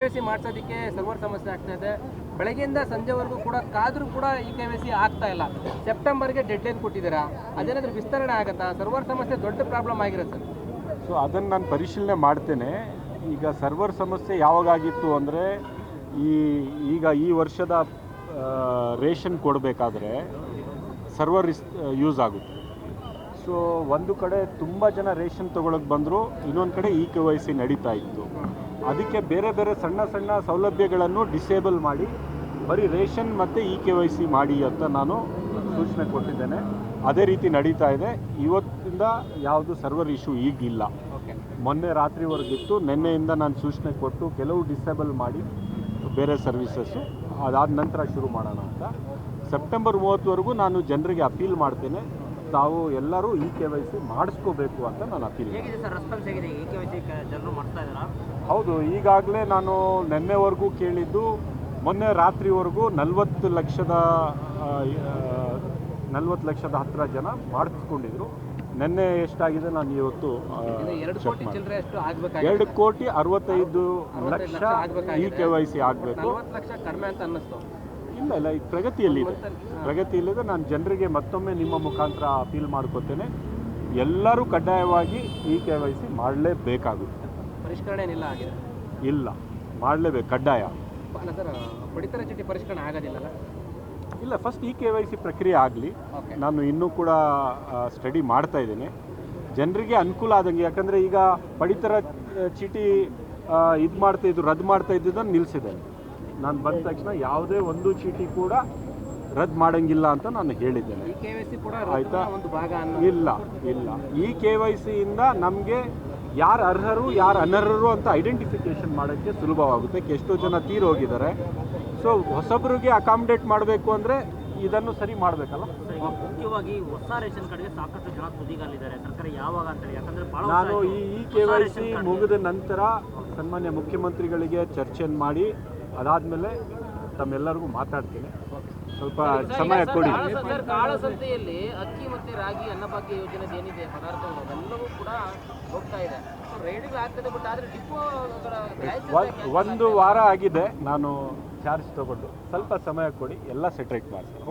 KYC ಮಾಡಿಸೋದಕ್ಕೆ server ಸಮಸ್ಯೆ ಆಗ್ತಾ ಇದೆ. ಬೆಳಗ್ಗೆಯಿಂದ ಸಂಜೆವರೆಗೂ ಕೂಡ ಕಾದರೂ ಕೂಡ ಈ KYC ಆಗ್ತಾ ಇಲ್ಲ. ಸೆಪ್ಟೆಂಬರ್ಗೆ ಡೆಡ್ಲೈನ್ ಕೊಟ್ಟಿದ್ದೀರಾ, ಅದೇನಾದರೂ ವಿಸ್ತರಣೆ ಆಗುತ್ತಾ? ಸರ್ವರ್ ಸಮಸ್ಯೆ ದೊಡ್ಡ ಪ್ರಾಬ್ಲಮ್ ಆಗಿರುತ್ತೆ ಸರ್. ಸೊ ಅದನ್ನು ನಾನು ಪರಿಶೀಲನೆ ಮಾಡ್ತೇನೆ. ಈಗ ಸರ್ವರ್ ಸಮಸ್ಯೆ ಯಾವಾಗಾಗಿತ್ತು ಅಂದರೆ ಈಗ ಈ ವರ್ಷದ ರೇಷನ್ ಕೊಡಬೇಕಾದ್ರೆ ಸರ್ವರ್ ಯೂಸ್ ಆಗುತ್ತೆ. ಸೊ ಒಂದು ಕಡೆ ತುಂಬ ಜನ ರೇಷನ್ ತೊಗೊಳಕ್ಕೆ ಬಂದರು, ಇನ್ನೊಂದು ಕಡೆ KYC ನಡೀತಾ ಇತ್ತು. ಅದಕ್ಕೆ ಬೇರೆ ಬೇರೆ ಸಣ್ಣ ಸಣ್ಣ ಸೌಲಭ್ಯಗಳನ್ನು ಡಿಸೇಬಲ್ ಮಾಡಿ ಬರೀ ರೇಷನ್ ಮತ್ತು KYC ಮಾಡಿ ಅಂತ ನಾನು ಸೂಚನೆ ಕೊಟ್ಟಿದ್ದೇನೆ. ಅದೇ ರೀತಿ ನಡೀತಾ ಇದೆ. ಇವತ್ತಿಂದ ಯಾವುದು ಸರ್ವರ್ ಇಶ್ಯೂ ಈಗಿಲ್ಲ. ಮೊನ್ನೆ ರಾತ್ರಿವರೆಗಿತ್ತು. ನಿನ್ನೆಯಿಂದ ನಾನು ಸೂಚನೆ ಕೊಟ್ಟು ಕೆಲವು ಡಿಸೇಬಲ್ ಮಾಡಿ ಬೇರೆ ಸರ್ವಿಸಸ್ಸು ಅದಾದ ನಂತರ ಶುರು ಮಾಡೋಣ ಅಂತ. ಸೆಪ್ಟೆಂಬರ್ 30ವರೆಗೂ ನಾನು ಜನರಿಗೆ ಅಪೀಲ್ ಮಾಡ್ತೇನೆ, ತಾವು ಎಲ್ಲರೂ KYC ಮಾಡಿಸ್ಕೋಬೇಕು ಅಂತ ನಾನು ಅಪೀಲ್. ಹೇಗಿದೆ ಸರ್ ರೆಸ್ಪಾನ್ಸ್ ಹೇಗಿದೆ? KYC ಜನರು ಮಾಡ್ತಾ ಇದ್ದಾರಾ? ಹೌದು, ಈಗಾಗಲೇ ನಾನು ನಿನ್ನೆವರೆಗೂ ಕೇಳಿದ್ದು, ಮೊನ್ನೆ ರಾತ್ರಿವರೆಗೂ 40 ಲಕ್ಷದ ಹತ್ತಿರ ಜನ ಮಾಡಿಸ್ಕೊಂಡಿದ್ರು. ನಿನ್ನೆ ಎಷ್ಟಾಗಿದೆ ನಾನು ಇವತ್ತು 2 ಕೋಟಿ 65 ಲಕ್ಷ KYC ಆಗಬೇಕು. ಕಡಿಮೆ ಅಂತ ಅನ್ನಿಸ್ತು. ಇಲ್ಲ ಈಗ ಪ್ರಗತಿಯಲ್ಲಿದೆ. ನಾನು ಜನರಿಗೆ ಮತ್ತೊಮ್ಮೆ ನಿಮ್ಮ ಮುಖಾಂತರ ಅಪೀಲ್ ಮಾಡ್ಕೊತೇನೆ, ಎಲ್ಲರೂ ಕಡ್ಡಾಯವಾಗಿ KYC ಮಾಡಲೇಬೇಕಾಗುತ್ತೆ. ಪರಿಷ್ಕರಣೆ ಇಲ್ಲ, ಮಾಡಲೇಬೇಕು, ಕಡ್ಡಾಯ. ಅಲ್ಲ ಸರ್, ಪಡಿತರ ಚೀಟಿ ಪರಿಷ್ಕರಣೆ ಆಗೋದಿಲ್ಲ. ಇಲ್ಲ, ಫಸ್ಟ್ KYC ಪ್ರಕ್ರಿಯೆ ಆಗಲಿ. ನಾನು ಇನ್ನೂ ಕೂಡ ಸ್ಟಡಿ ಮಾಡ್ತಾ ಇದ್ದೇನೆ, ಜನರಿಗೆ ಅನುಕೂಲ ಆದಂಗೆ. ಯಾಕಂದರೆ ಈಗ ಪಡಿತರ ಚೀಟಿ ರದ್ದು ಮಾಡ್ತಾ ಇದ್ದಿದ್ದನ್ನು ನಿಲ್ಲಿಸಿದ್ದೇನೆ. ನಾನು ಬಂದ ತಕ್ಷಣ ಯಾವುದೇ ಒಂದು ಚೀಟಿ ಕೂಡ ರದ್ದು ಮಾಡೋಂಗಿಲ್ಲ ಅಂತ ನಾನು ಹೇಳಿದ್ದೇನೆ. ಆಯಿತಾ? ಇಲ್ಲ, KYCಯಿಂದ ನಮಗೆ ಯಾರು ಅರ್ಹರು ಯಾರು ಅನರ್ಹರು ಅಂತ ಐಡೆಂಟಿಫಿಕೇಷನ್ ಮಾಡೋಕ್ಕೆ ಸುಲಭವಾಗುತ್ತೆ. ಎಷ್ಟೋ ಜನ ತೀರೋಗಿದ್ದಾರೆ. ಸೊ ಹೊಸಬರಿಗೆ ಅಕಾಮಿಡೇಟ್ ಮಾಡಬೇಕು ಅಂದರೆ ಇದನ್ನು ಸರಿ ಮಾಡಬೇಕಲ್ಲ. ಮುಖ್ಯವಾಗಿ ಹೊಸ ರೇಷನ್ ಕಾರ್ಡ್ಗೆ ಸಾಕಷ್ಟು ಜನ ತುದಿಗಾಲಿದ್ದಾರೆ. ಸರ್ಕಾರ ಯಾವಾಗ ಅಂತೇಳಿ, ಯಾಕಂದರೆ ನಾನು KYC ಮುಗಿದ ನಂತರ ಸನ್ಮಾನ್ಯ ಮುಖ್ಯಮಂತ್ರಿಗಳಿಗೆ ಚರ್ಚೆಯನ್ನು ಮಾಡಿ ಅದಾದಮೇಲೆ ತಮ್ಮೆಲ್ಲರಿಗೂ ಮಾತಾಡ್ತೀನಿ. ಸ್ವಲ್ಪ ಸಮಯ ಕೊಡಿ. ಕಾಳಸಂತೆಯಲ್ಲಿ ಅಕ್ಕಿ ಮತ್ತು ರಾಗಿ ಅನ್ನಭಾಗ್ಯ ಯೋಜನೆ ಏನಿದೆ ಪದಾರ್ಥಗಳು ಅವೆಲ್ಲವೂ ಕೂಡ ಹೋಗ್ತಾ ಇದೆ. ರೈಡಿಂಗ್ ಆಗ್ತದೆ, ಬಟ್ ಆದರೆ ಡಿಪೋ 1 ವಾರ ಆಗಿದೆ ನಾನು ಚಾರ್ಜ್ ತಗೊಂಡು. ಸ್ವಲ್ಪ ಸಮಯ ಕೊಡಿ, ಎಲ್ಲ ಸೆಟ್ರೇಟ್ ಮಾಡ್ತೀನಿ.